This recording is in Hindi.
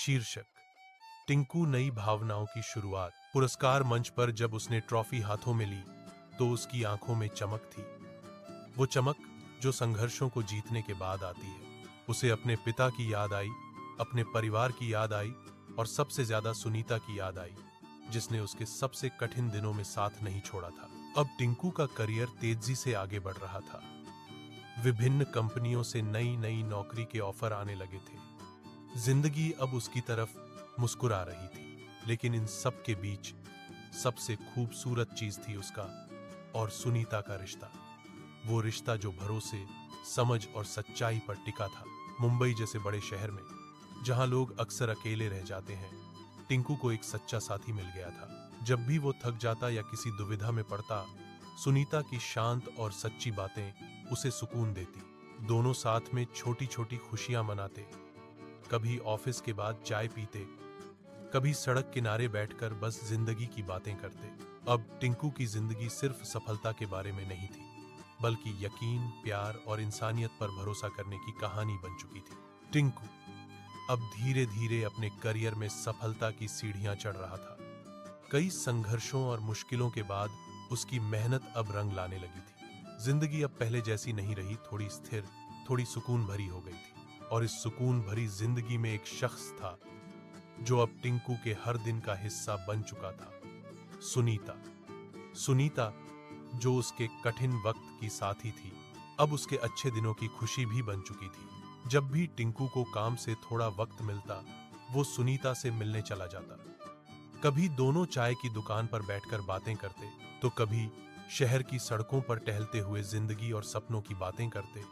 शीर्षक: टिंकू नई भावनाओं की शुरुआत। पुरस्कार मंच पर जब उसने ट्रॉफी हाथों में ली तो उसकी आंखों में चमक थी। वो चमक जो संघर्षों को जीतने के बाद आती है। उसे अपने पिता की याद आई, अपने परिवार की याद आई और सबसे ज्यादा सुनीता की याद आई, जिसने उसके सबसे कठिन दिनों में साथ नहीं छोड़ा था। अब टिंकू का करियर तेजी से आगे बढ़ रहा था। विभिन्न कंपनियों से नई नई नौकरी के ऑफर आने लगे थे। जिंदगी अब उसकी तरफ मुस्कुरा रही थी, लेकिन इन सब के बीच सबसे खूबसूरत चीज थी उसका और सुनीता का रिश्ता। वो रिश्ता जो भरोसे, समझ और सच्चाई पर टिका था। मुंबई जैसे बड़े शहर में, जहां लोग अक्सर अकेले रह जाते हैं, टिंकू को एक सच्चा साथी मिल गया था। जब भी वो थक जाता या किसी दुविधा में पड़ता, सुनीता की शांत और सच्ची बातें उसे सुकून देती। दोनों साथ में छोटी छोटी खुशियां मनाते, कभी ऑफिस के बाद चाय पीते, कभी सड़क किनारे बैठकर बस जिंदगी की बातें करते। अब टिंकू की जिंदगी सिर्फ सफलता के बारे में नहीं थी, बल्कि यकीन, प्यार और इंसानियत पर भरोसा करने की कहानी बन चुकी थी। टिंकू अब धीरे धीरे अपने करियर में सफलता की सीढ़ियां चढ़ रहा था। कई संघर्षों और मुश्किलों के बाद उसकी मेहनत अब रंग लाने लगी थी। जिंदगी अब पहले जैसी नहीं रही, थोड़ी स्थिर, थोड़ी सुकून भरी हो गई थी। और इस सुकून भरी जिंदगी में एक शख्स था जो अब टिंकू के हर दिन का हिस्सा बन चुका था। सुनीता। सुनीता जो उसके कठिन वक्त की साथी थी, अब उसके अच्छे दिनों की खुशी भी बन चुकी थी। जब भी टिंकू को काम से थोड़ा वक्त मिलता, वो सुनीता से मिलने चला जाता। कभी दोनों चाय की दुकान पर बैठकर बातें करते, तो कभी शहर की सड़कों पर टहलते हुए जिंदगी और सपनों की बातें करते।